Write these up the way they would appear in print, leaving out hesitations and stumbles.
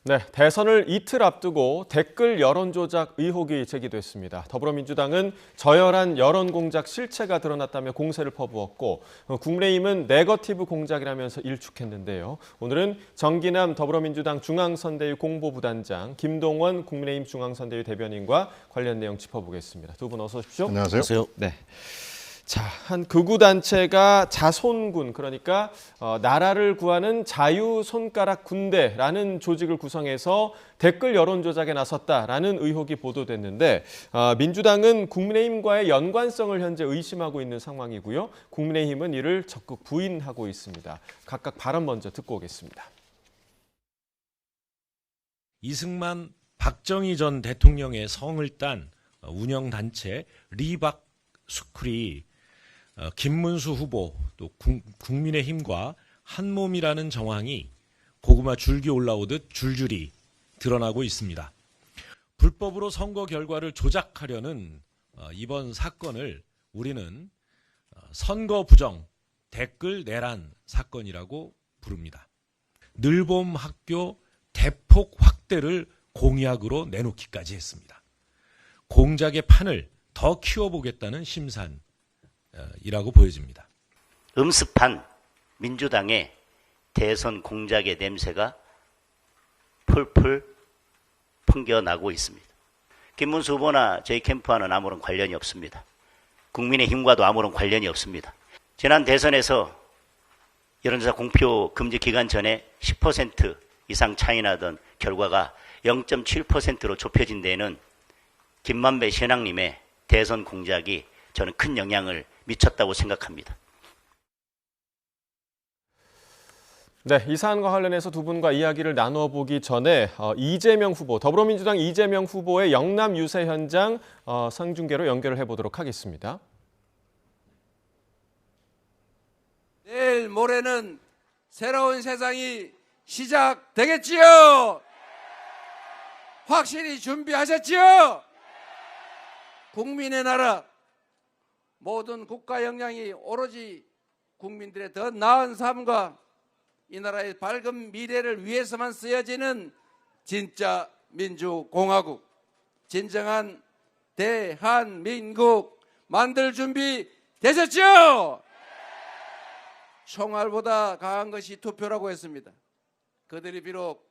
네, 대선을 이틀 앞두고 댓글 여론 조작 의혹이 제기됐습니다. 더불어민주당은 저열한 여론 공작 실체가 드러났다며 공세를 퍼부었고 국민의힘은 네거티브 공작이라면서 일축했는데요. 오늘은 정기남 더불어민주당 중앙선대위 공보부단장, 김동원 국민의힘 중앙선대위 대변인과 관련 내용 짚어보겠습니다. 두 분 어서 오십시오. 안녕하세요. 네. 자, 한 극우 단체가 자손군, 그러니까 나라를 구하는 자유 손가락 군대라는 조직을 구성해서 댓글 여론 조작에 나섰다라는 의혹이 보도됐는데 민주당은 국민의힘과의 연관성을 현재 의심하고 있는 상황이고요. 국민의힘은 이를 적극 부인하고 있습니다. 각각 발언 먼저 듣고 오겠습니다. 이승만 박정희 전 대통령의 성을 딴 운영단체 리박 스쿨이 김문수 후보 또 국민의힘과 한몸이라는 정황이 고구마 줄기 올라오듯 줄줄이 드러나고 있습니다. 불법으로 선거 결과를 조작하려는 이번 사건을 우리는 선거 부정 댓글 내란 사건이라고 부릅니다. 늘봄 학교 대폭 확대를 공약으로 내놓기까지 했습니다. 공작의 판을 더 키워보겠다는 심산이라고 보여집니다. 음습한 민주당의 대선 공작의 냄새가 풀풀 풍겨나고 있습니다. 김문수 후보나 저희 캠프와는 아무런 관련이 없습니다. 국민의힘과도 아무런 관련이 없습니다. 지난 대선에서 여론조사 공표 금지 기간 전에 10% 이상 차이 나던 결과가 0.7%로 좁혀진 데에는 김만배 신앙님의 대선 공작이 저는 큰 영향을 미쳤다고 생각합니다. 네, 이 사안과 관련해서 두 분과 이야기를 나눠보기 전에 이재명 후보, 더불어민주당 이재명 후보의 영남 유세 현장 생중계로 연결을 해보도록 하겠습니다. 내일 모레는 새로운 세상이 시작되겠지요. 확실히 준비하셨지요. 국민의 나라, 모든 국가 역량이 오로지 국민들의 더 나은 삶과 이 나라의 밝은 미래를 위해서만 쓰여지는 진짜 민주공화국, 진정한 대한민국 만들 준비 되셨죠? 총알보다 강한 것이 투표라고 했습니다. 그들이 비록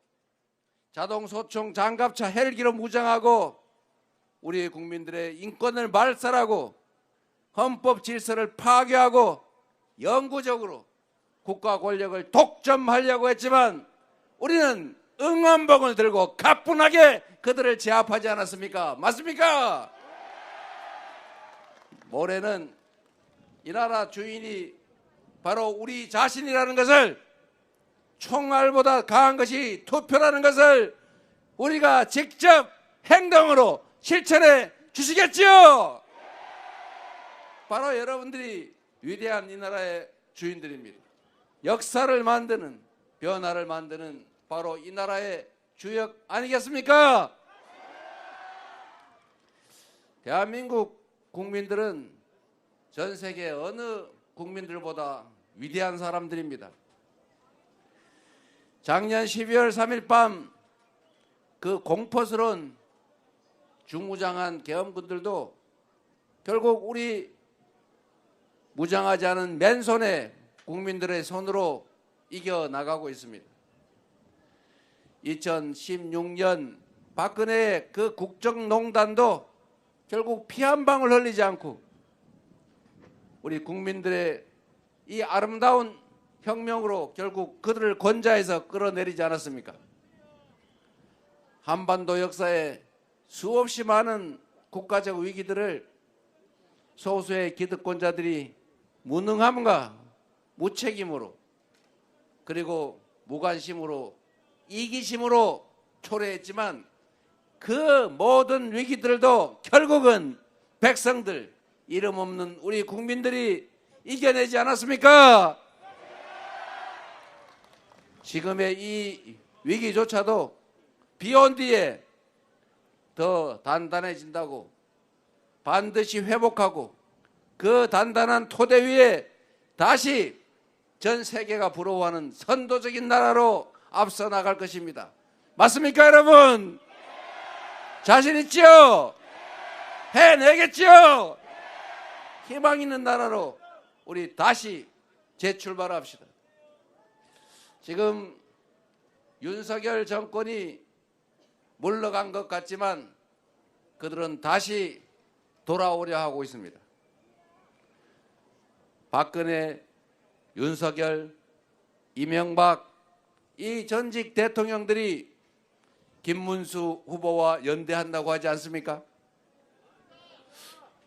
자동소총 장갑차 헬기로 무장하고 우리 국민들의 인권을 말살하고 헌법 질서를 파괴하고 영구적으로 국가 권력을 독점하려고 했지만 우리는 응원봉을 들고 가뿐하게 그들을 제압하지 않았습니까? 맞습니까? 모레는 이 나라 주인이 바로 우리 자신이라는 것을, 총알보다 강한 것이 투표라는 것을 우리가 직접 행동으로 실천해 주시겠지요? 바로 여러분들이 위대한 이 나라의 주인들입니다. 역사를 만드는, 변화를 만드는 바로 이 나라의 주역 아니겠습니까? 대한민국 국민들은 전 세계 어느 국민들보다 위대한 사람들입니다. 작년 12월 3일 밤 그 공포스러운 중무장한 계엄군들도 결국 우리 무장하지 않은 맨손에 국민들의 손으로 이겨나가고 있습니다. 2016년 박근혜의 그 국정농단도 결국 피 한 방울 흘리지 않고 우리 국민들의 이 아름다운 혁명으로 결국 그들을 권좌해서 끌어내리지 않았습니까? 한반도 역사에 수없이 많은 국가적 위기들을 소수의 기득권자들이 무능함과 무책임으로 그리고 무관심으로 이기심으로 초래했지만 그 모든 위기들도 결국은 백성들, 이름 없는 우리 국민들이 이겨내지 않았습니까? 지금의 이 위기조차도 비온 뒤에 더 단단해진다고 반드시 회복하고 그 단단한 토대 위에 다시 전 세계가 부러워하는 선도적인 나라로 앞서 나갈 것입니다. 맞습니까, 여러분? 자신 있죠? 해내겠죠? 희망 있는 나라로 우리 다시 재출발합시다. 지금 윤석열 정권이 물러간 것 같지만 그들은 다시 돌아오려 하고 있습니다. 박근혜, 윤석열, 이명박 이 전직 대통령들이 김문수 후보와 연대한다고 하지 않습니까?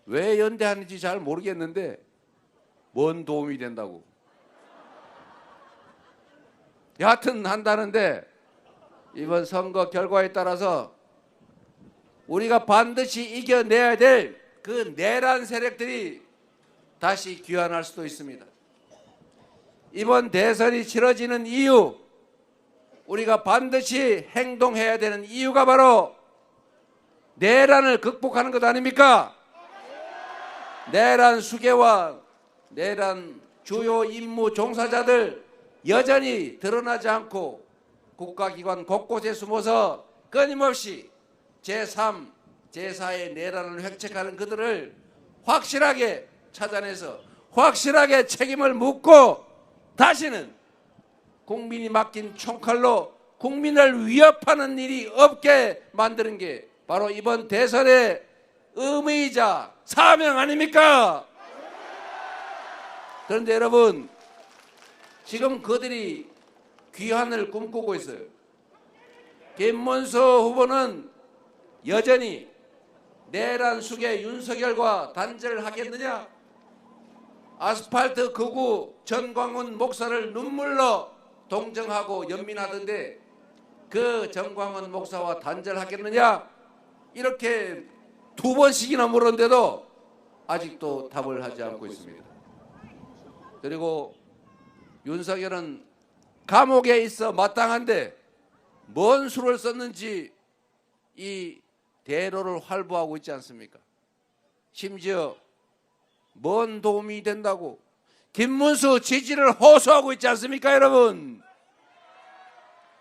왜 연대하는지 잘 모르겠는데 뭔 도움이 된다고. 여하튼 한다는데 이번 선거 결과에 따라서 우리가 반드시 이겨내야 될 그 내란 세력들이 다시 귀환할 수도 있습니다. 이번 대선이 치러지는 이유, 우리가 반드시 행동해야 되는 이유가 바로 내란을 극복하는 것 아닙니까? 내란 수괴와 내란 주요 임무 종사자들 여전히 드러나지 않고 국가기관 곳곳에 숨어서 끊임없이 제3, 제4의 내란을 획책하는 그들을 확실하게 찾아내서 확실하게 책임을 묻고 다시는 국민이 맡긴 총칼로 국민을 위협하는 일이 없게 만드는 게 바로 이번 대선의 의미이자 사명 아닙니까? 그런데 여러분, 지금 그들이 귀환을 꿈꾸고 있어요. 김문수 후보는 여전히 내란 수괴 윤석열과 단절을 하겠느냐? 아스팔트 극우 전광훈 목사를 눈물로 동정하고 연민하던데 그 전광훈 목사와 단절하겠느냐? 이렇게 2번씩이나 물었는데도 아직도 답을 하지 않고 있습니다. 그리고 윤석열은 감옥에 있어 마땅한데 뭔 수를 썼는지 이 대로를 활보하고 있지 않습니까? 심지어 뭔 도움이 된다고 김문수 지지를 호소하고 있지 않습니까, 여러분?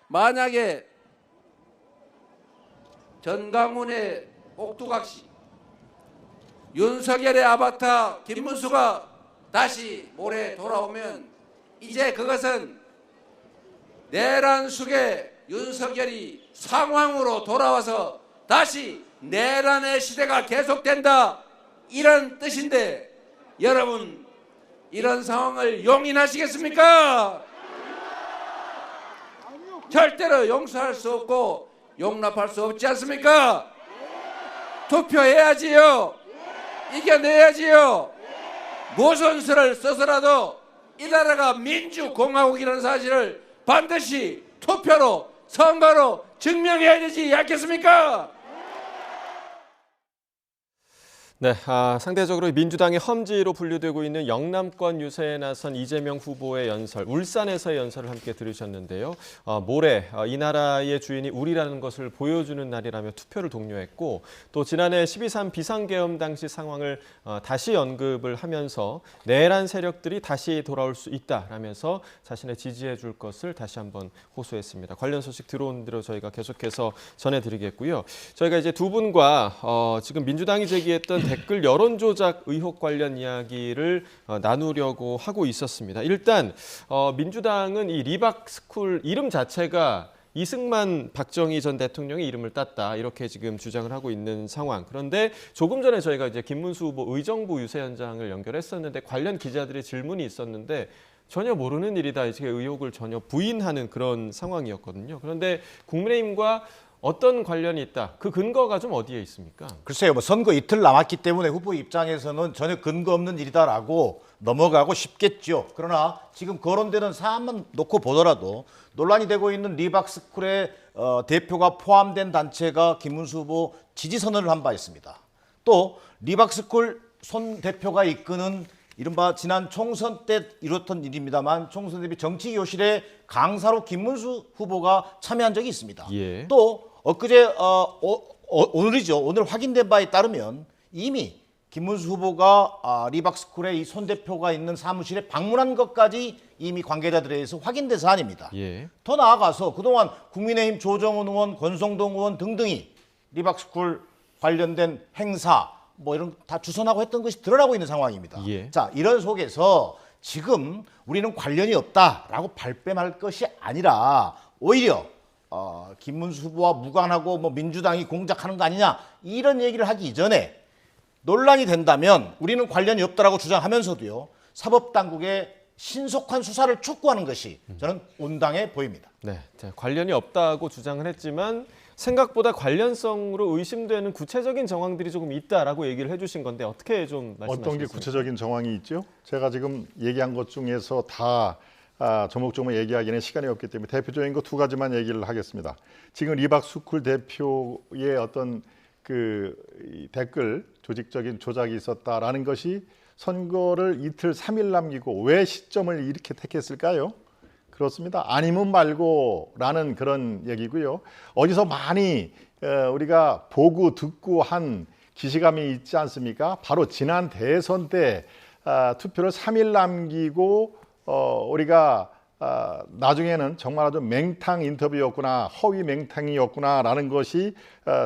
만약에 전광훈의 옥두각시, 윤석열의 아바타 김문수가 다시 모레 돌아오면 이제 그것은 내란 속에 윤석열이 상황으로 돌아와서 다시 내란의 시대가 계속된다, 이런 뜻인데 여러분, 이런 상황을 용인하시겠습니까? 절대로 용서할 수 없고 용납할 수 없지 않습니까? 투표해야지요. 이겨내야지요. 무슨 수를 써서라도 이 나라가 민주공화국이라는 사실을 반드시 투표로, 선거로 증명해야 되지 않겠습니까? 네, 상대적으로 민주당의 험지로 분류되고 있는 영남권 유세에 나선 이재명 후보의 연설, 울산에서의 연설을 함께 들으셨는데요. 모레 이 나라의 주인이 우리라는 것을 보여주는 날이라며 투표를 독려했고, 또 지난해 12.3 비상계엄 당시 상황을 다시 언급을 하면서 내란 세력들이 다시 돌아올 수 있다라면서 자신의 지지해 줄 것을 다시 한번 호소했습니다. 관련 소식 들어온 대로 저희가 계속해서 전해드리겠고요. 저희가 이제 두 분과 지금 민주당이 제기했던 댓글 여론조작 의혹 관련 이야기를 나누려고 하고 있었습니다. 일단 민주당은 이 리박스쿨 이름 자체가 이승만 박정희 전 대통령의 이름을 땄다, 이렇게 지금 주장을 하고 있는 상황. 그런데 조금 전에 저희가 이제 김문수 후보 의정부 유세 현장을 연결했었는데 관련 기자들의 질문이 있었는데 전혀 모르는 일이다, 이제 의혹을 전혀 부인하는 그런 상황이었거든요. 그런데 국민의힘과 어떤 관련이 있다, 그 근거가 좀 어디에 있습니까? 글쎄요, 뭐 선거 이틀 남았기 때문에 후보 입장에서는 전혀 근거 없는 일이다라고 넘어가고 싶겠죠. 그러나 지금 거론되는 사안만 놓고 보더라도 논란이 되고 있는 리박스쿨의 대표가 포함된 단체가 김문수 후보 지지 선언을 한 바 있습니다. 또 리박스쿨 손 대표가 이끄는 이른바 지난 총선 때 이뤘던 일입니다만 총선 대비 정치교실에 강사로 김문수 후보가 참여한 적이 있습니다. 예. 또 엊그제 오늘이죠. 오늘 확인된 바에 따르면 이미 김문수 후보가 리박스쿨의 이 손 대표가 있는 사무실에 방문한 것까지 이미 관계자들에 의해서 확인된 사안입니다. 예. 더 나아가서 그동안 국민의힘 조정훈 의원, 권성동 의원 등등이 리박스쿨 관련된 행사 뭐 이런 다 주선하고 했던 것이 드러나고 있는 상황입니다. 예. 자, 이런 속에서 지금 우리는 관련이 없다라고 발뺌할 것이 아니라 오히려 김문수 후보와 무관하고 뭐 민주당이 공작하는 거 아니냐 이런 얘기를 하기 이전에 논란이 된다면 우리는 관련이 없다라고 주장하면서도요 사법당국의 신속한 수사를 촉구하는 것이 저는 온당해 보입니다. 네, 자, 관련이 없다고 주장을 했지만 생각보다 관련성으로 의심되는 구체적인 정황들이 조금 있다라고 얘기를 해주신 건데 어떻게 좀 말씀하시겠습니까? 어떤 게 구체적인 정황이 있죠? 제가 지금 얘기한 것 중에서 다 조목조목 얘기하기는 시간이 없기 때문에 대표적인 거 두 가지만 얘기를 하겠습니다. 지금 리박스쿨 대표의 어떤 이 댓글 조직적인 조작이 있었다라는 것이 선거를 이틀 3일 남기고 왜 시점을 이렇게 택했을까요? 그렇습니다. 아니면 말고라는 그런 얘기고요. 어디서 많이 우리가 보고 듣고 한 기시감이 있지 않습니까? 바로 지난 대선 때 투표를 3일 남기고 우리가 나중에는 정말 아주 맹탕 인터뷰였구나, 허위 맹탕이었구나라는 것이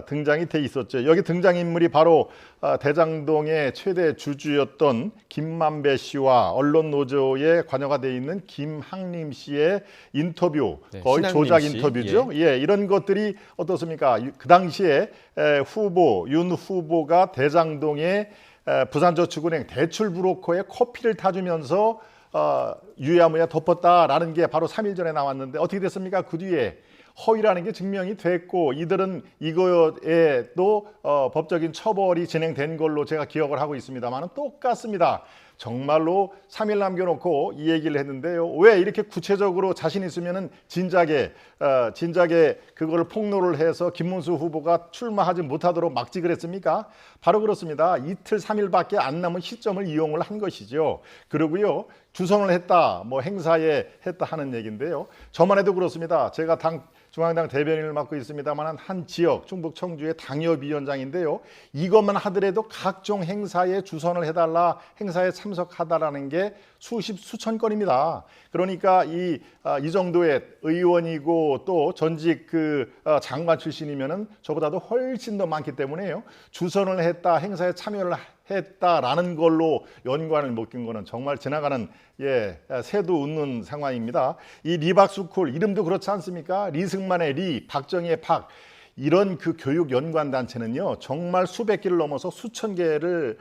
등장이 돼 있었죠. 여기 등장인물이 바로 대장동의 최대 주주였던 김만배 씨와 언론 노조에 관여가 돼 있는 김학림 씨의 인터뷰, 네, 거의 신학림 조작 씨. 인터뷰죠. 예, 이런 것들이 어떻습니까? 그 당시에 윤 후보가 대장동의 부산저축은행 대출 브로커의 커피를 타주면서 유야무야 덮었다라는 게 바로 3일 전에 나왔는데 어떻게 됐습니까? 그 뒤에 허위라는 게 증명이 됐고 이들은 이거에 또 법적인 처벌이 진행된 걸로 제가 기억을 하고 있습니다만 똑같습니다. 정말로 3일 남겨놓고 이 얘기를 했는데요. 왜 이렇게 구체적으로 자신 있으면은 진작에 그거를 폭로를 해서 김문수 후보가 출마하지 못하도록 막지 그랬습니까? 바로 그렇습니다. 이틀 3일밖에 안 남은 시점을 이용을 한 것이죠. 그리고요. 주선을 했다, 뭐 행사에 했다 하는 얘기인데요. 저만 해도 그렇습니다. 제가 중앙당 대변인을 맡고 있습니다만 한 지역, 충북 청주의 당협위원장인데요. 이것만 하더라도 각종 행사에 주선을 해달라, 행사에 참석하다라는 게 수천 건입니다. 그러니까 이 정도의 의원이고 또 전직 장관 출신이면은 저보다도 훨씬 더 많기 때문에요. 주선을 했다, 행사에 참여를 했다라는 걸로 연관을 묶인 거는 정말 지나가는 새도 웃는 상황입니다. 이 리박스쿨 이름도 그렇지 않습니까? 리승만의 리, 박정희의 박. 이런 교육 연관 단체는요 정말 수백 개를 넘어서 수천 개를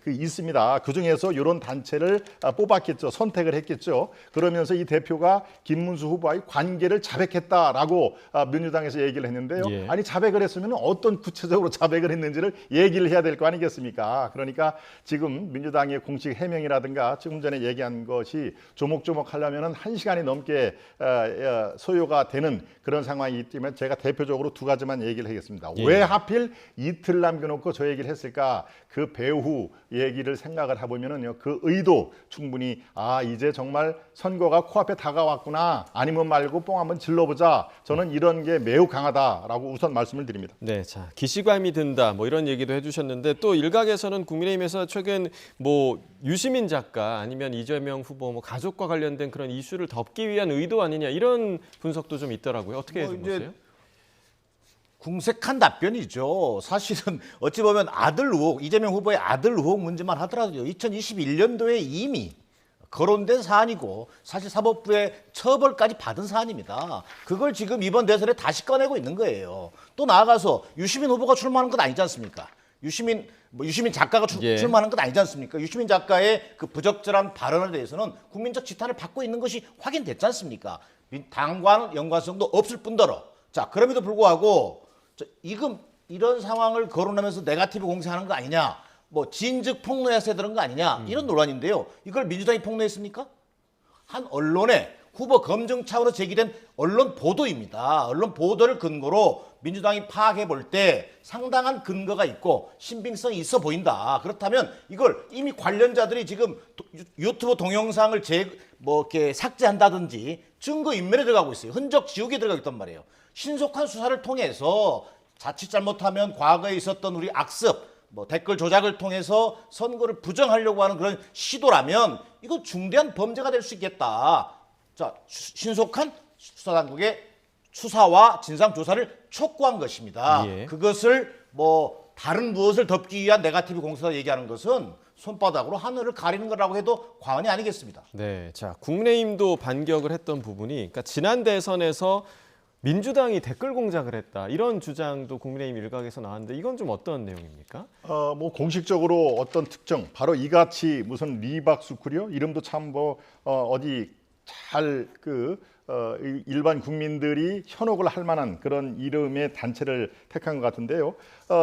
있습니다. 그 중에서 이런 단체를 뽑았겠죠, 선택을 했겠죠. 그러면서 이 대표가 김문수 후보와의 관계를 자백했다라고 민주당에서 얘기를 했는데요. 예. 아니 자백을 했으면 어떤 구체적으로 자백을 했는지를 얘기를 해야 될 거 아니겠습니까? 그러니까 지금 민주당의 공식 해명이라든가 지금 전에 얘기한 것이 조목조목 하려면 1시간이 넘게 소요가 되는 그런 상황이기 때문에 제가 대표적으로 두 가지만 얘기를 하겠습니다. 예. 왜 하필 이틀 남겨놓고 저 얘기를 했을까? 그 배후 얘기를 생각을 해보면은요, 그 의도 충분히 이제 정말 선거가 코앞에 다가왔구나. 아니면 말고 뽕 한번 질러보자. 저는 이런 게 매우 강하다라고 우선 말씀을 드립니다. 네, 자 기시감이 든다, 뭐 이런 얘기도 해주셨는데 또 일각에서는 국민의힘에서 최근 뭐 유시민 작가 아니면 이재명 후보 뭐 가족과 관련된 그런 이슈를 덮기 위한 의도 아니냐 이런 분석도 좀 있더라고요. 어떻게 좀 이제 보세요? 궁색한 답변이죠. 사실은 어찌 보면 아들 의혹, 이재명 후보의 아들 의혹 문제만 하더라도요. 2021년도에 이미 거론된 사안이고 사실 사법부의 처벌까지 받은 사안입니다. 그걸 지금 이번 대선에 다시 꺼내고 있는 거예요. 또 나아가서 유시민 후보가 출마하는 건 아니지 않습니까? 유시민 작가가 출마하는 건 아니지 않습니까? 유시민 작가의 그 부적절한 발언에 대해서는 국민적 지탄을 받고 있는 것이 확인됐지 않습니까? 당과는 연관성도 없을 뿐더러. 자, 그럼에도 불구하고 지금 이런 상황을 거론하면서 네거티브 공세하는 거 아니냐, 뭐 진즉 폭로해서 되는 거 아니냐 이런 논란인데요. 이걸 민주당이 폭로했습니까? 한 언론에 후보 검증 차원으로 제기된 언론 보도입니다. 언론 보도를 근거로 민주당이 파악해 볼 때 상당한 근거가 있고 신빙성이 있어 보인다. 그렇다면 이걸 이미 관련자들이 지금 유튜브 동영상을 이렇게 삭제한다든지 증거 인멸에 들어가고 있어요. 흔적 지우기에 들어가고 있단 말이에요. 신속한 수사를 통해서 자칫 잘못하면 과거에 있었던 우리 악습, 뭐 댓글 조작을 통해서 선거를 부정하려고 하는 그런 시도라면 이거 중대한 범죄가 될 수 있겠다. 자, 신속한 수사당국의 수사와 진상 조사를 촉구한 것입니다. 예. 그것을 뭐 다른 무엇을 덮기 위한 네거티브 공세다 얘기하는 것은 손바닥으로 하늘을 가리는 거라고 해도 과언이 아니겠습니다. 네, 자 국민의힘도 반격을 했던 부분이, 그러니까 지난 대선에서 민주당이 댓글 공작을 했다 이런 주장도 국민의힘 일각에서 나왔는데 이건 좀 어떤 내용입니까? 뭐 공식적으로 어떤 특정 바로 이같이 무슨 리박스쿨이요 이름도 참 뭐 어디 잘 일반 국민들이 현혹을 할 만한 그런 이름의 단체를 택한 것 같은데요.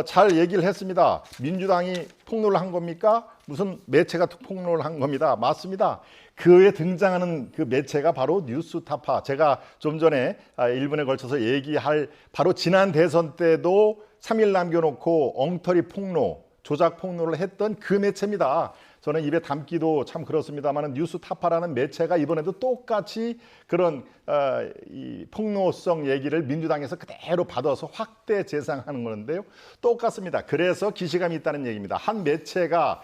잘 얘기를 했습니다. 민주당이 폭로를 한 겁니까? 무슨 매체가 폭로를 한 겁니다. 맞습니다. 그에 등장하는 그 매체가 바로 뉴스타파. 제가 좀 전에 1분에 걸쳐서 얘기할 바로 지난 대선 때도 3일 남겨놓고 엉터리 폭로, 조작 폭로를 했던 그 매체입니다. 저는 입에 담기도 참 그렇습니다만 뉴스타파라는 매체가 이번에도 똑같이 그런 이 폭로성 얘기를 민주당에서 그대로 받아서 확대 재생하는 건데요. 똑같습니다. 그래서 기시감이 있다는 얘기입니다. 한 매체가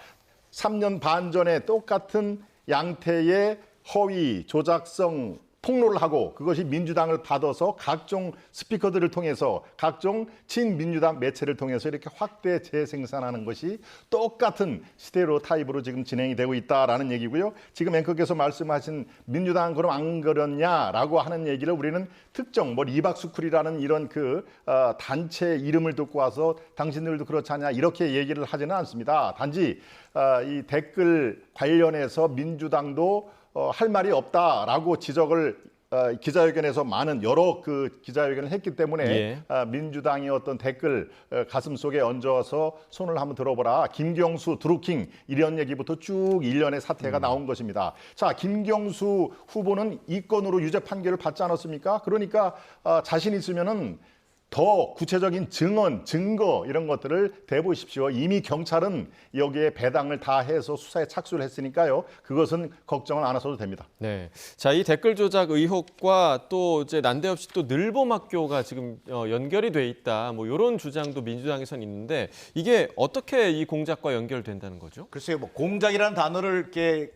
3년 반 전에 똑같은 양태의 허위, 조작성 폭로를 하고 그것이 민주당을 받아서 각종 스피커들을 통해서 각종 친민주당 매체를 통해서 이렇게 확대 재생산하는 것이 똑같은 스테레오 타입으로 지금 진행이 되고 있다라는 얘기고요. 지금 앵커께서 말씀하신 민주당 그럼 안 그렇냐라고 하는 얘기를 우리는 특정 뭐 리박스쿨이라는 이런 단체 이름을 듣고 와서 당신들도 그렇지 않냐 이렇게 얘기를 하지는 않습니다. 단지 이 댓글 관련해서 민주당도 할 말이 없다라고 지적을 기자회견에서 많은 여러 기자회견을 했기 때문에 예. 민주당의 어떤 댓글 가슴 속에 얹어서 손을 한번 들어보라. 김경수, 드루킹 이런 얘기부터 쭉 일련의 사태가 나온 것입니다. 자, 김경수 후보는 이 건으로 유죄 판결을 받지 않았습니까? 그러니까 자신 있으면은 더 구체적인 증언, 증거 이런 것들을 대보십시오. 이미 경찰은 여기에 배당을 다 해서 수사에 착수를 했으니까요. 그것은 걱정을 안 하셔도 됩니다. 네, 자 이 댓글 조작 의혹과 또 이제 난데없이 또 늘봄학교가 지금 연결이 돼 있다. 뭐 이런 주장도 민주당에서는 있는데 이게 어떻게 이 공작과 연결된다는 거죠? 글쎄요, 뭐 공작이라는 단어를 이렇게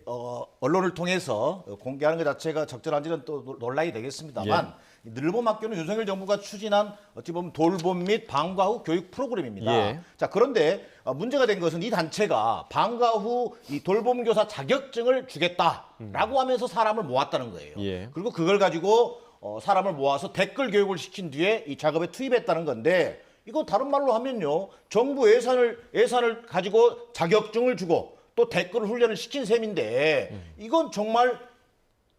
언론을 통해서 공개하는 것 자체가 적절한지는 또 논란이 되겠습니다만. 늘봄학교는 윤석열 정부가 추진한 어찌 보면 돌봄 및 방과 후 교육 프로그램입니다. 예. 자, 그런데 문제가 된 것은 이 단체가 방과 후 이 돌봄 교사 자격증을 주겠다라고 하면서 사람을 모았다는 거예요. 예. 그리고 그걸 가지고 사람을 모아서 댓글 교육을 시킨 뒤에 이 작업에 투입했다는 건데 이거 다른 말로 하면요. 정부 예산을 가지고 자격증을 주고 또 댓글 훈련을 시킨 셈인데 이건 정말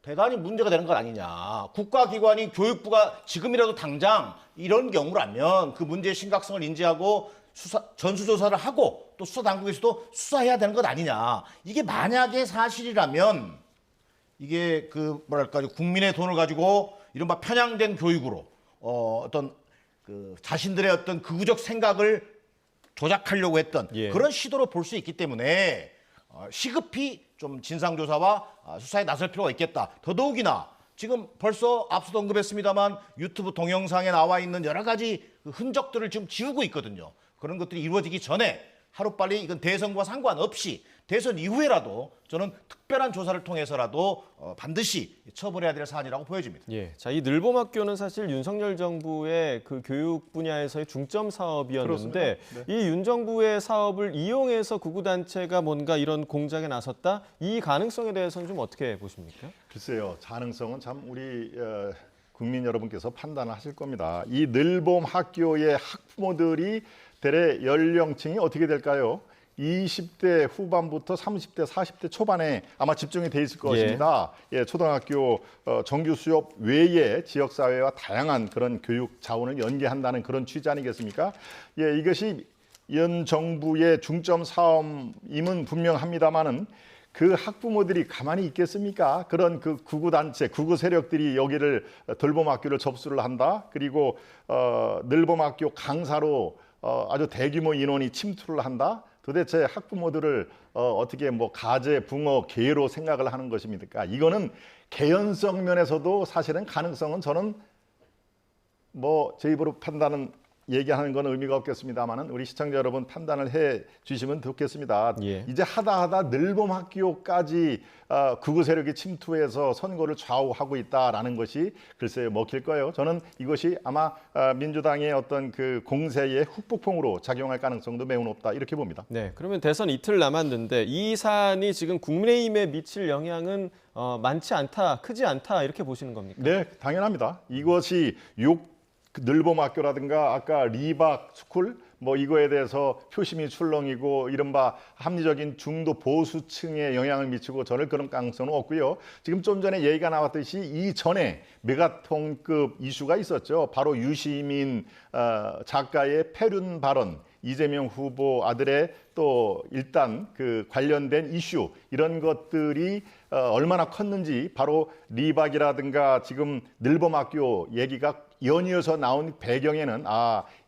대단히 문제가 되는 것 아니냐. 국가기관인 교육부가 지금이라도 당장 이런 경우라면 그 문제의 심각성을 인지하고 전수조사를 하고 또 수사당국에서도 수사해야 되는 것 아니냐. 이게 만약에 사실이라면 이게 국민의 돈을 가지고 이른바 편향된 교육으로 어떤 자신들의 어떤 극우적 생각을 조작하려고 했던 예. 그런 시도로 볼 수 있기 때문에 시급히 좀 진상조사와 수사에 나설 필요가 있겠다. 더더욱이나 지금 벌써 앞서도 언급했습니다만 유튜브 동영상에 나와 있는 여러 가지 흔적들을 지금 지우고 있거든요. 그런 것들이 이루어지기 전에 하루빨리 이건 대선과 상관없이 대선 이후에라도 저는 특별한 조사를 통해서라도 반드시 처벌해야 될 사안이라고 보여집니다. 예, 자 이 늘봄학교는 사실 윤석열 정부의 그 교육 분야에서의 중점 사업이었는데 그렇습니다. 이 윤 정부의 사업을 이용해서 극우 단체가 뭔가 이런 공작에 나섰다 이 가능성에 대해서는 좀 어떻게 보십니까? 글쎄요, 가능성은 참 우리 국민 여러분께서 판단하실 겁니다. 이 늘봄학교의 학부모들이 대략 연령층이 어떻게 될까요? 20대 후반부터 30대, 40대 초반에 아마 집중이 돼 있을 것입니다. 예, 초등학교 정규 수업 외에 지역사회와 다양한 그런 교육 자원을 연계한다는 그런 취지 아니겠습니까? 예, 이것이 현 정부의 중점 사업임은 분명합니다만은 그 학부모들이 가만히 있겠습니까? 그런 그 극우 단체, 극우 세력들이 여기를 늘봄학교를 접수를 한다. 그리고 늘봄학교 강사로 아주 대규모 인원이 침투를 한다. 도대체 학부모들을 어떻게 뭐 가재, 붕어, 개로 생각을 하는 것입니까? 이거는 개연성 면에서도 사실은 가능성은 저는 뭐 제 입으로 판단은 얘기하는 건 의미가 없겠습니다만은 우리 시청자 여러분 판단을 해 주시면 좋겠습니다. 예. 이제 하다 늘봄 학교까지 극우 세력이 침투해서 선거를 좌우하고 있다라는 것이 글쎄요 먹힐 거예요. 저는 이것이 아마 민주당의 어떤 그 공세의 후폭풍으로 작용할 가능성도 매우 높다 이렇게 봅니다. 네, 그러면 대선 이틀 남았는데 이 사안이 지금 국민의힘에 미칠 영향은 많지 않다, 크지 않다 이렇게 보시는 겁니까? 네, 당연합니다. 이것이 늘봄학교라든가 아까 리박 스쿨 뭐 이거에 대해서 표심이 출렁이고 이른바 합리적인 중도 보수층에 영향을 미치고 저는 그런 가능성은 없고요. 지금 좀 전에 얘기가 나왔듯이 이전에 메가톤급 이슈가 있었죠. 바로 유시민 작가의 폐륜 발언, 이재명 후보 아들의 또 일단 그 관련된 이슈 이런 것들이 얼마나 컸는지 바로 리박이라든가 지금 늘봄학교 얘기가 연이어서 나온 배경에는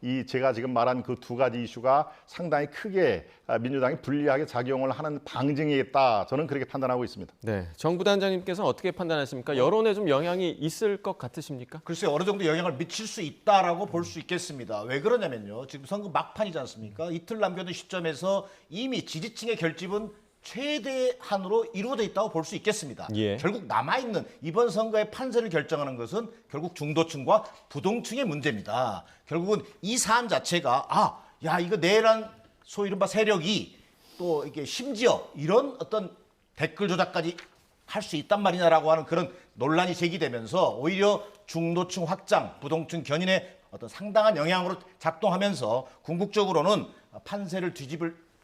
이 제가 지금 말한 그 두 가지 이슈가 상당히 크게 민주당이 불리하게 작용을 하는 방증이겠다. 저는 그렇게 판단하고 있습니다. 네, 정 부단장님께서는 어떻게 판단하십니까? 여론에 좀 영향이 있을 것 같으십니까? 글쎄요, 어느 정도 영향을 미칠 수 있다라고 볼 수 있겠습니다. 왜 그러냐면요. 지금 선거 막판이지 않습니까? 이틀 남겨둔 시점에서 이미 지지층의 결집은 최대한으로 이루어져 있다고 볼 수 있겠습니다. 예. 결국 남아있는 이번 선거의 판세를 결정하는 것은 결국 중도층과 부동층의 문제입니다. 결국은 이 사안 자체가 이거 내란 소위 이른바 세력이 또 이게 심지어 이런 어떤 댓글 조작까지 할 수 있단 말이냐라고 하는 그런 논란이 제기되면서 오히려 중도층 확장, 부동층 견인에 어떤 상당한 영향으로 작동하면서 궁극적으로는 판세를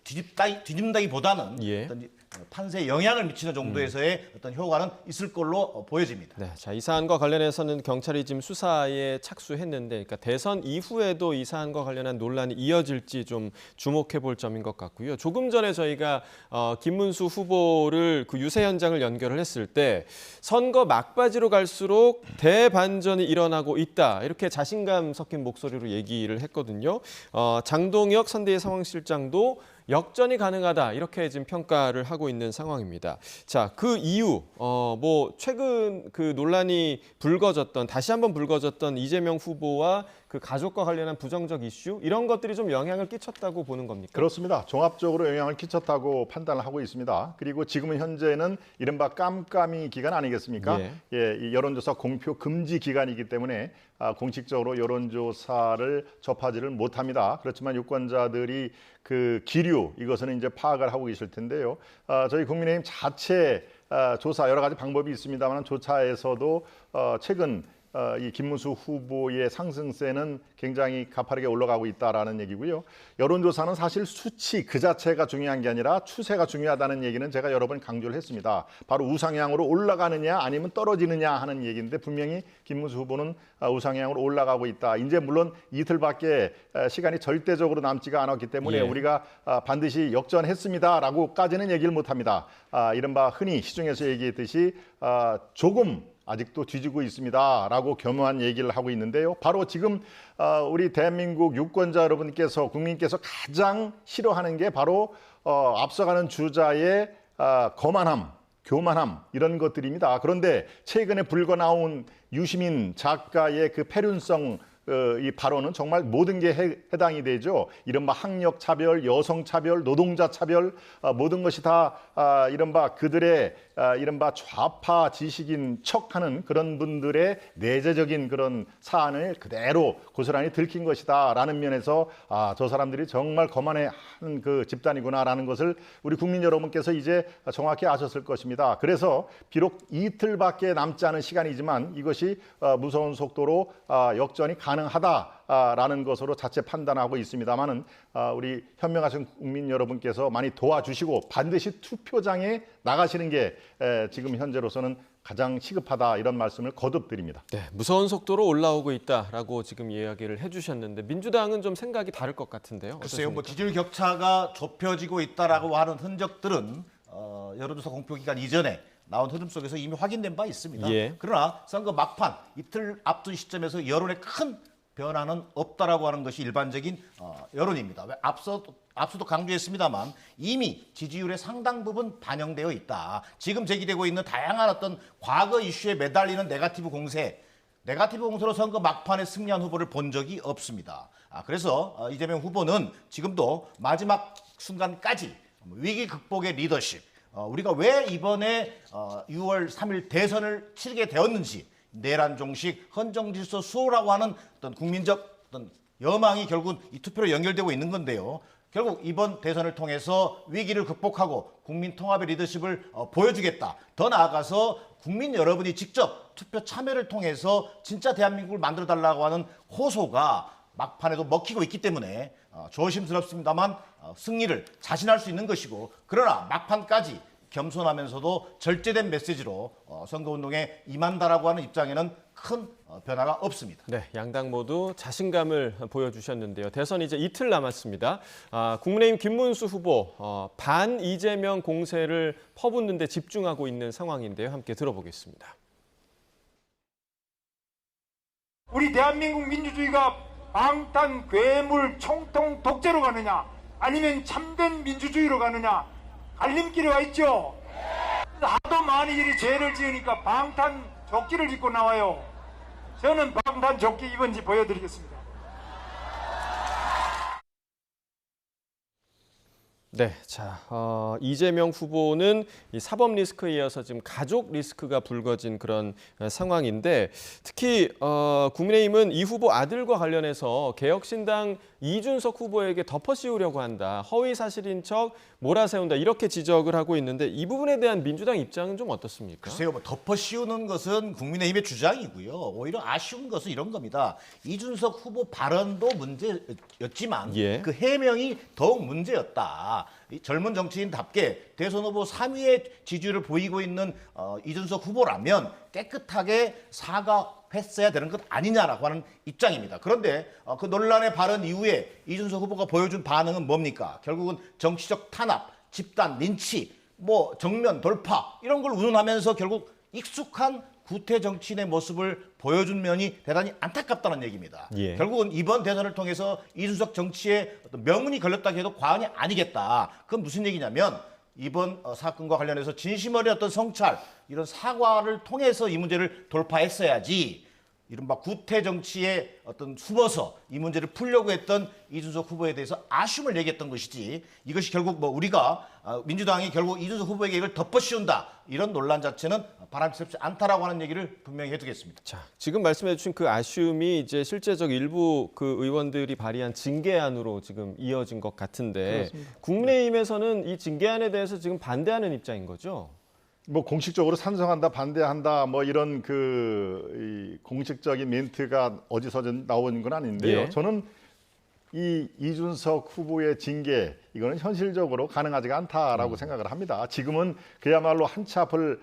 뒤집다기보다는 예. 어떤 판세에 영향을 미치는 정도에서의 어떤 효과는 있을 걸로 보여집니다. 네, 자, 이 사안과 관련해서는 경찰이 지금 수사에 착수했는데, 그러니까 대선 이후에도 이 사안과 관련한 논란이 이어질지 좀 주목해 볼 점인 것 같고요. 조금 전에 저희가 김문수 후보를 그 유세 현장을 연결을 했을 때 선거 막바지로 갈수록 대반전이 일어나고 있다 이렇게 자신감 섞인 목소리로 얘기를 했거든요. 장동혁 선대위 상황실장도 역전이 가능하다 이렇게 지금 평가를 하고 있는 상황입니다. 자, 그 이유 뭐 최근 그 논란이 다시 한번 불거졌던 이재명 후보와 그 가족과 관련한 부정적 이슈 이런 것들이 좀 영향을 끼쳤다고 보는 겁니까? 그렇습니다. 종합적으로 영향을 끼쳤다고 판단을 하고 있습니다. 그리고 지금 현재는 이른바 깜깜이 기간 아니겠습니까? 이 여론조사 공표 금지 기간이기 때문에 공식적으로 여론조사를 접하지를 못합니다. 그렇지만 유권자들이 그 기류 이것은 이제 파악을 하고 계실 텐데요. 저희 국민의힘 자체 조사 여러 가지 방법이 있습니다만 조사에서도 최근 이 김문수 후보의 상승세는 굉장히 가파르게 올라가고 있다라는 얘기고요. 여론조사는 사실 수치 그 자체가 중요한 게 아니라 추세가 중요하다는 얘기는 제가 여러 번 강조를 했습니다. 바로 우상향으로 올라가느냐 아니면 떨어지느냐 하는 얘기인데 분명히 김문수 후보는 우상향으로 올라가고 있다. 이제 물론 이틀밖에 시간이 절대적으로 남지가 않았기 때문에 우리가 반드시 역전했습니다라고까지는 얘기를 못합니다. 이른바 흔히 시중에서 얘기했듯이 조금 아직도 뒤지고 있습니다라고 겸허한 얘기를 하고 있는데요. 바로 지금 우리 대한민국 유권자 여러분께서 국민께서 가장 싫어하는 게 바로 앞서가는 주자의 거만함, 교만함 이런 것들입니다. 그런데 최근에 불거 나온 유시민 작가의 그 폐륜성 이 발언은 정말 모든 게 해당이 되죠. 이른바 학력 차별, 여성 차별, 노동자 차별 모든 것이 다 이른바 그들의 이른바 좌파 지식인 척하는 그런 분들의 내재적인 그런 사안을 그대로 고스란히 들킨 것이다라는 면에서 저 사람들이 정말 거만해하는 그 집단이구나라는 것을 우리 국민 여러분께서 이제 정확히 아셨을 것입니다. 그래서 비록 이틀밖에 남지 않은 시간이지만 이것이 무서운 속도로 역전이 가능하다라는 것으로 자체 판단하고 있습니다만은 우리 현명하신 국민 여러분께서 많이 도와주시고 반드시 투표장에 나가시는 게 지금 현재로서는 가장 시급하다 이런 말씀을 거듭 드립니다. 네, 무서운 속도로 올라오고 있다라고 지금 이야기를 해주셨는데 민주당은 좀 생각이 다를 것 같은데요. 글쎄요, 뭐 어떠십니까? 지지율 격차가 좁혀지고 있다라고 하는 흔적들은 여론조사 공표 기간 이전에 나온 흐름 속에서 이미 확인된 바 있습니다. 예. 그러나 선거 막판 이틀 앞둔 시점에서 여론의 큰 변화는 없다라고 하는 것이 일반적인 여론입니다. 앞서도 강조했습니다만 이미 지지율의 상당 부분 반영되어 있다. 지금 제기되고 있는 다양한 어떤 과거 이슈에 매달리는 네거티브 공세로 선거 막판에 승리한 후보를 본 적이 없습니다. 그래서 이재명 후보는 지금도 마지막 순간까지 위기 극복의 리더십, 우리가 왜 이번에 6월 3일 대선을 치르게 되었는지 내란 종식, 헌정 질서 수호라고 하는 어떤 국민적 어떤 여망이 결국은 이 투표로 연결되고 있는 건데요. 결국 이번 대선을 통해서 위기를 극복하고 국민 통합의 리더십을 보여주겠다. 더 나아가서 국민 여러분이 직접 투표 참여를 통해서 진짜 대한민국을 만들어달라고 하는 호소가 막판에도 먹히고 있기 때문에 조심스럽습니다만 승리를 자신할 수 있는 것이고, 그러나 막판까지 겸손하면서도 절제된 메시지로 선거운동에 임한다라고 하는 입장에는 큰 변화가 없습니다. 네, 양당 모두 자신감을 보여주셨는데요. 대선 이제 이틀 남았습니다. 국민의힘 김문수 후보 반 이재명 공세를 퍼붓는 데 집중하고 있는 상황인데요. 함께 들어보겠습니다. 우리 대한민국 민주주의가 방탄, 괴물, 총통, 독재로 가느냐, 아니면 참된 민주주의로 가느냐, 갈림길에 와 있죠. 하도 많이 일이 죄를 지으니까 방탄 조끼를 입고 나와요. 저는 방탄 조끼 입은지 보여드리겠습니다. 네, 자 이재명 후보는 이 사법 리스크에 이어서 지금 가족 리스크가 불거진 그런 상황인데, 특히 국민의힘은 이 후보 아들과 관련해서 개혁신당 이준석 후보에게 덮어씌우려고 한다, 허위 사실인 척 몰아세운다, 이렇게 지적을 하고 있는데 이 부분에 대한 민주당 입장은 좀 어떻습니까? 글쎄요, 뭐 덮어씌우는 것은 국민의힘의 주장이고요. 오히려 아쉬운 것은 이런 겁니다. 이준석 후보 발언도 문제였지만 예. 그 해명이 더욱 문제였다. 이 젊은 정치인답게 대선 후보 3위의 지지율을 보이고 있는 이준석 후보라면 깨끗하게 사과했어야 되는 것 아니냐라고 하는 입장입니다. 그런데 그 논란의 발언 이후에 이준석 후보가 보여준 반응은 뭡니까? 결국은 정치적 탄압, 집단 린치, 뭐 정면 돌파 이런 걸 운운하면서 결국 익숙한 구태 정치인의 모습을 보여준 면이 대단히 안타깝다는 얘기입니다. 예. 결국은 이번 대선을 통해서 이준석 정치에 어떤 명운이 걸렸다 해도 과언이 아니겠다. 그건 무슨 얘기냐면 이번 사건과 관련해서 진심 어린 어떤 성찰, 이런 사과를 통해서 이 문제를 돌파했어야지, 이른바 구태 정치에 어떤 숨어서 이 문제를 풀려고 했던 이준석 후보에 대해서 아쉬움을 얘기했던 것이지, 이것이 결국 뭐 우리가 민주당이 결국 이준석 후보에게 이걸 덮어씌운다, 이런 논란 자체는 바람직하지 않다라고 하는 얘기를 분명히 해두겠습니다. 자, 지금 말씀해 주신 그 아쉬움이 이제 실제적 일부 그 의원들이 발의한 징계안으로 지금 이어진 것 같은데, 그렇습니다. 국민의힘에서는 이 징계안에 대해서 지금 반대하는 입장인 거죠? 뭐 공식적으로 찬성한다, 반대한다, 뭐 이런 이 공식적인 멘트가 어디서든 나오는 건 아닌데요. 예. 저는 이 이준석 후보의 징계, 이거는 현실적으로 가능하지가 않다라고 생각을 합니다. 지금은 그야말로 한 치 앞을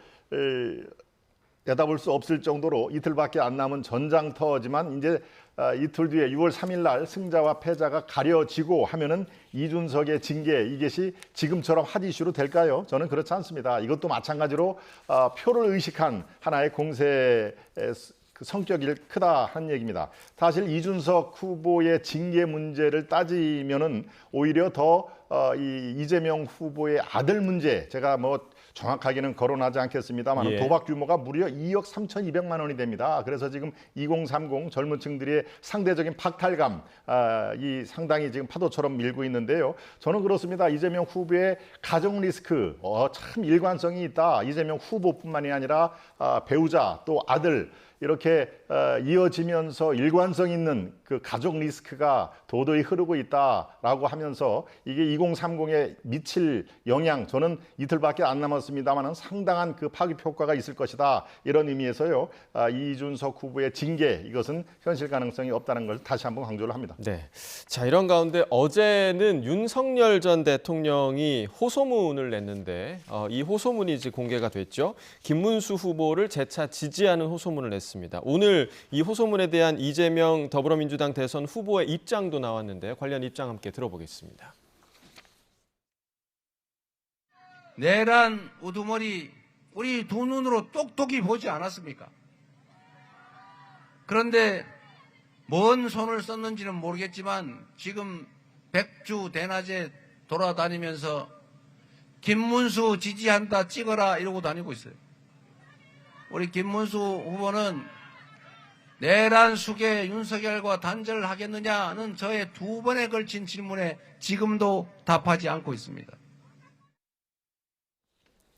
내다볼 수 없을 정도로 이틀밖에 안 남은 전장터지만, 이제 이틀 뒤에 6월 3일 날 승자와 패자가 가려지고 하면은 이준석의 징계, 이것이 지금처럼 핫 이슈로 될까요? 저는 그렇지 않습니다. 이것도 마찬가지로 표를 의식한 하나의 공세의 그 성격이 크다 하는 얘기입니다. 사실 이준석 후보의 징계 문제를 따지면은 오히려 더 이 이재명 후보의 아들 문제, 제가 뭐 정확하게는 거론하지 않겠습니다만 예. 도박 규모가 무려 2억 3,200만 원이 됩니다. 그래서 지금 2030 젊은 층들의 상대적인 박탈감, 이 상당히 지금 파도처럼 밀고 있는데요. 저는 그렇습니다. 이재명 후보의 가정 리스크 참 일관성이 있다. 이재명 후보뿐만이 아니라 배우자 또 아들, 이렇게 이어지면서 일관성 있는 그 가족 리스크가 도저히 흐르고 있다라고 하면서 이게 2030에 미칠 영향, 저는 이틀밖에 안 남았습니다만 상당한 그 파급 효과가 있을 것이다, 이런 의미에서요, 이준석 후보의 징계, 이것은 현실 가능성이 없다는 걸 다시 한번 강조를 합니다. 네. 자, 이런 가운데 어제는 윤석열 전 대통령이 호소문을 냈는데 이 호소문이 이제 공개가 됐죠. 김문수 후보를 재차 지지하는 호소문을 냈습니다. 오늘 이 호소문에 대한 이재명 더불어민주당 대선 후보의 입장도 나왔는데 관련 입장 함께 들어보겠습니다. 내란 우두머리 우리 두 눈으로 똑똑히 보지 않았습니까? 그런데 뭔 손을 썼는지는 모르겠지만 지금 백주 대낮에 돌아다니면서 김문수 지지한다 찍어라 이러고 다니고 있어요. 우리 김문수 후보는 내란 숙의 윤석열과 단절을 하겠느냐는 저의 2번에 걸친 질문에 지금도 답하지 않고 있습니다.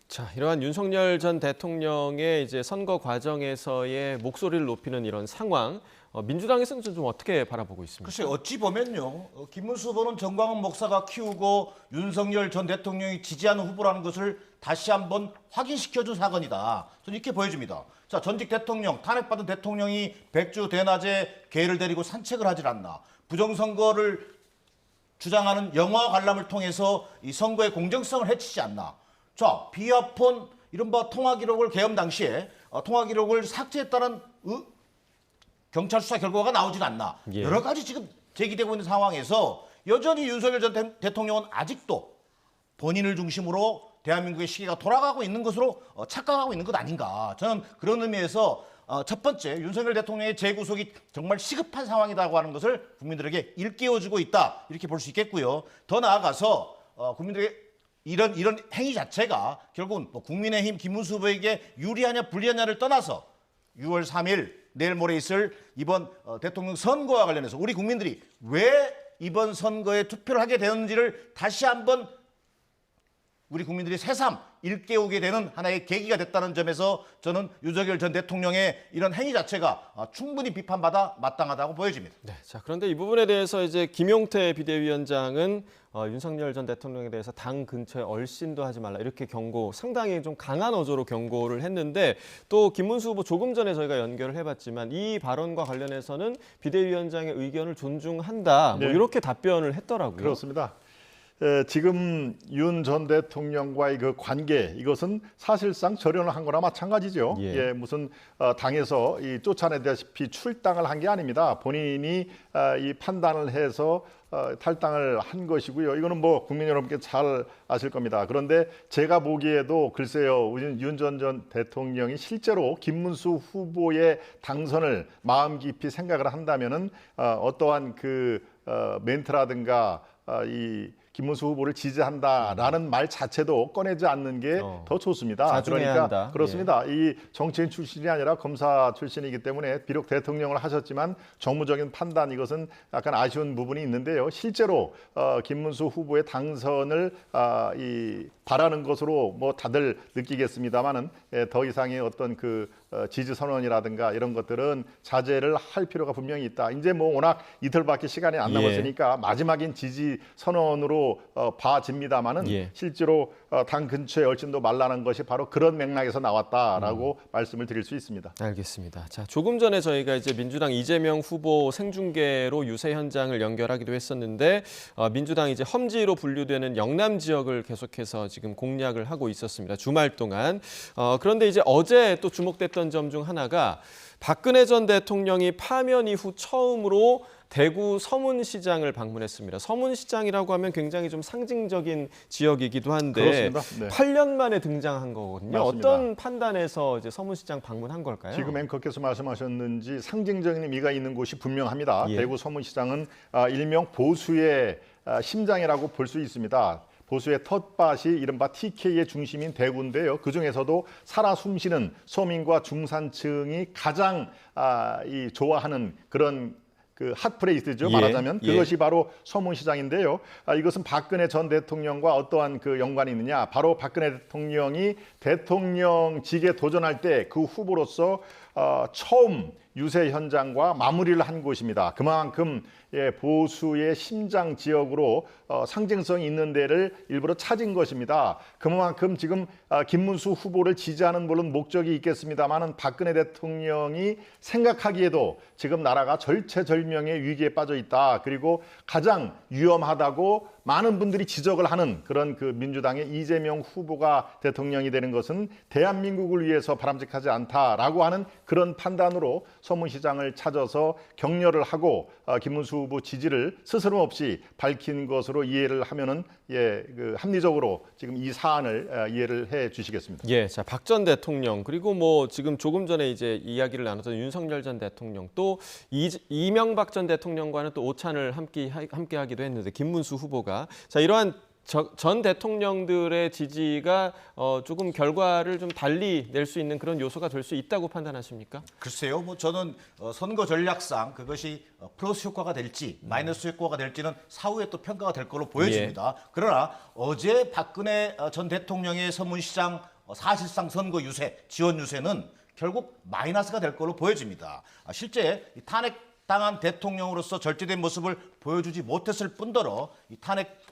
자, 이러한 윤석열 전 대통령의 이제 선거 과정에서의 목소리를 높이는 이런 상황, 민주당에서는 좀 어떻게 바라보고 있습니까? 글쎄 어찌 보면요. 김문수 후보는 정광훈 목사가 키우고 윤석열 전 대통령이 지지하는 후보라는 것을 다시 한번 확인시켜준 사건이다. 저는 이렇게 보여집니다. 자, 전직 대통령, 탄핵받은 대통령이 백주 대낮에 개를 데리고 산책을 하질 않나. 부정선거를 주장하는 영화 관람을 통해서 이 선거의 공정성을 해치지 않나. 자, 비아폰 이른바 통화기록을 계엄 당시에 통화기록을 삭제했다는 경찰 수사 결과가 나오질 않나. 예. 여러 가지 지금 제기되고 있는 상황에서 여전히 윤석열 전 대통령은 아직도 본인을 중심으로 대한민국의 시계가 돌아가고 있는 것으로 착각하고 있는 것 아닌가. 저는 그런 의미에서 첫 번째 윤석열 대통령의 재구속이 정말 시급한 상황이라고 하는 것을 국민들에게 일깨워주고 있다. 이렇게 볼 수 있겠고요. 더 나아가서 국민들에게 이런 행위 자체가 결국은 뭐 국민의힘 김문수 후보에게 유리하냐 불리하냐를 떠나서 6월 3일 내일 모레 있을 이번 대통령 선거와 관련해서 우리 국민들이 왜 이번 선거에 투표를 하게 되었는지를 다시 한번 우리 국민들이 새삼 일깨우게 되는 하나의 계기가 됐다는 점에서 저는 윤석열 전 대통령의 이런 행위 자체가 충분히 비판받아 마땅하다고 보여집니다. 네, 자, 그런데 이 부분에 대해서 이제 김용태 비대위원장은 윤석열 전 대통령에 대해서 당 근처에 얼씬도 하지 말라 이렇게 상당히 좀 강한 어조로 경고를 했는데 또 김문수 후보 조금 전에 저희가 연결을 해봤지만 이 발언과 관련해서는 비대위원장의 의견을 존중한다 뭐 네. 이렇게 답변을 했더라고요. 그렇습니다. 지금 윤 전 대통령과의 그 관계 이것은 사실상 절연을 한 거나 마찬가지죠. 예. 무슨 당에서 쫓아내다시피 출당을 한 게 아닙니다. 본인이 이 판단을 해서 탈당을 한 것이고요. 이거는 뭐 국민 여러분께 잘 아실 겁니다. 그런데 제가 보기에도 글쎄요, 윤 전 대통령이 실제로 김문수 후보의 당선을 마음 깊이 생각을 한다면은 어떠한 그 멘트라든가 이 김문수 후보를 지지한다라는 말 자체도 꺼내지 않는 게 더 좋습니다. 자중해야 한다. 그렇습니다. 이 정치인 출신이 아니라 검사 출신이기 때문에 비록 대통령을 하셨지만 정무적인 판단 이것은 약간 아쉬운 부분이 있는데요. 실제로 김문수 후보의 당선을 바라는 것으로 뭐 다들 느끼겠습니다만은 더 이상의 어떤 그 지지 선언이라든가 이런 것들은 자제를 할 필요가 분명히 있다. 이제 뭐 워낙 이틀밖에 시간이 안 남았으니까 마지막인 지지 선언으로 봐집니다만은 예. 실제로 당 근처에 얼씬도 말라는 것이 바로 그런 맥락에서 나왔다라고 말씀을 드릴 수 있습니다. 알겠습니다. 자, 조금 전에 저희가 이제 민주당 이재명 후보 생중계로 유세 현장을 연결하기도 했었는데 민주당 이제 험지로 분류되는 영남 지역을 계속해서 지금 공략을 하고 있었습니다. 주말 동안. 그런데 이제 어제 또 주목됐던 점 중 하나가 박근혜 전 대통령이 파면 이후 처음으로 대구 서문시장을 방문했습니다. 서문시장이라고 하면 굉장히 좀 상징적인 지역이기도 한데 그렇습니다. 네. 8년 만에 등장한 거거든요. 맞습니다. 어떤 판단에서 이제 서문시장 방문한 걸까요? 지금 앵커께서 말씀하셨는지 상징적인 의미가 있는 곳이 분명합니다. 예. 대구 서문시장은 일명 보수의 심장이라고 볼 수 있습니다. 보수의 텃밭이 이른바 TK의 중심인 대구인데요. 그중에서도 살아 숨쉬는 서민과 중산층이 가장 좋아하는 그런 그 핫플레이스죠. 예, 말하자면 예. 그것이 바로 서문시장인데요. 이것은 박근혜 전 대통령과 어떠한 그 연관이 있느냐. 바로 박근혜 대통령이 대통령직에 도전할 때 그 후보로서 처음 유세 현장과 마무리를 한 곳입니다. 그만큼 보수의 심장 지역으로 상징성이 있는 데를 일부러 찾은 것입니다. 그만큼 지금 김문수 후보를 지지하는 물론 목적이 있겠습니다만은 박근혜 대통령이 생각하기에도 지금 나라가 절체절명의 위기에 빠져 있다. 그리고 가장 위험하다고 많은 분들이 지적을 하는 그런 그 민주당의 이재명 후보가 대통령이 되는 것은 대한민국을 위해서 바람직하지 않다라고 하는 그런 판단으로 서문시장을 찾아서 격려를 하고 김문수 후보 지지를 스스럼 없이 밝힌 것으로 이해를 하면은 합리적으로 지금 이 사안을 이해를 해 주시겠습니다. 예, 자, 박 전 대통령 그리고 뭐 지금 조금 전에 이제 이야기를 나눴던 윤석열 전 대통령 또 이명박 전 대통령과는 또 오찬을 함께 하기도 했는데 김문수 후보가 자 이러한 전 대통령들의 지지가 조금 결과를 좀 달리 낼 수 있는 그런 요소가 될 수 있다고 판단하십니까? 글쎄요, 뭐 저는 선거 전략상 그것이 플러스 효과가 될지 마이너스 효과가 될지는 사후에 또 평가가 될 걸로 보여집니다. 그러나 어제 박근혜 전 대통령의 서문시장 사실상 선거 유세, 지원 유세는 결국 마이너스가 될 걸로 보여집니다. 실제 이 탄핵당한 대통령으로서 절제된 모습을 보여주지 못했을 뿐더러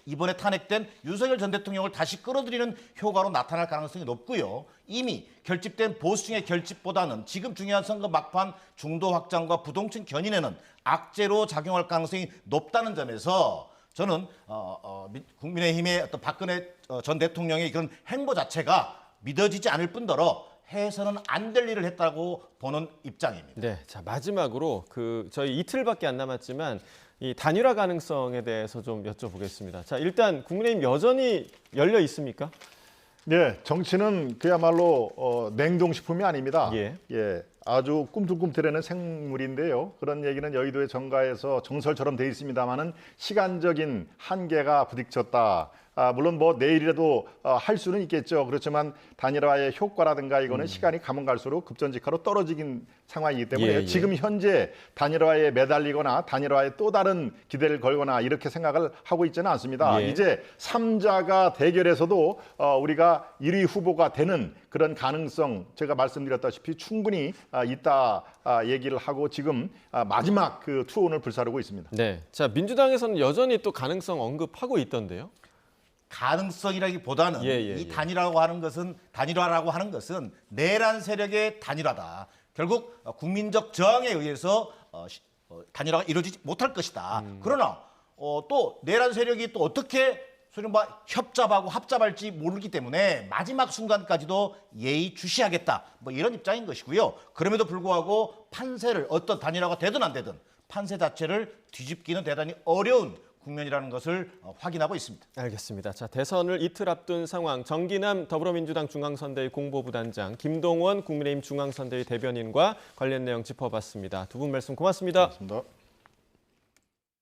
이번에 탄핵된 윤석열 전 대통령을 다시 끌어들이는 효과로 나타날 가능성이 높고요. 이미 결집된 보수층의 결집보다는 지금 중요한 선거 막판 중도 확장과 부동층 견인에는 악재로 작용할 가능성이 높다는 점에서 저는 국민의힘의 어떤 박근혜 전 대통령의 그런 행보 자체가 믿어지지 않을 뿐더러 해서는 안 될 일을 했다고 보는 입장입니다. 네, 자 마지막으로 저희 이틀밖에 안 남았지만 이 단일화 가능성에 대해서 좀 여쭤보겠습니다. 자, 일단 국민의힘 여전히 열려 있습니까? 네, 정치는 그야말로 냉동식품이 아닙니다. 예. 아주 꿈틀꿈틀하는 생물인데요. 그런 얘기는 여의도의 정가에서 정설처럼 돼 있습니다만은 시간적인 한계가 부딪혔다. 물론 뭐 내일이라도 할 수는 있겠죠. 그렇지만 단일화의 효과라든가 이거는 시간이 가면 갈수록 급전직하로 떨어지긴 상황이기 때문에 지금 현재 단일화에 매달리거나 단일화에 또 다른 기대를 걸거나 이렇게 생각을 하고 있지는 않습니다. 이제 3자가 대결에서도 우리가 1위 후보가 되는 그런 가능성 제가 말씀드렸다시피 충분히 있다 얘기를 하고 지금 마지막 그 투혼을 불사르고 있습니다. 네, 자 민주당에서는 여전히 또 가능성 언급하고 있던데요. 가능성이라기보다는 이 단일화라고 하는 것은 내란 세력의 단일화다. 결국 국민적 저항에 의해서 단일화가 이루어지지 못할 것이다. 그러나 또 내란 세력이 또 어떻게 소위 협잡하고 합잡할지 모르기 때문에 마지막 순간까지도 예의주시하겠다. 뭐 이런 입장인 것이고요. 그럼에도 불구하고 판세를 어떤 단일화가 되든 안 되든 판세 자체를 뒤집기는 대단히 어려운 국면이라는 것을 확인하고 있습니다. 알겠습니다. 자, 대선을 이틀 앞둔 상황, 정기남 더불어민주당 중앙선대위 공보부단장, 김동원 국민의힘 중앙선대위 대변인과 관련 내용 짚어봤습니다. 두 분 말씀 고맙습니다. 고맙습니다.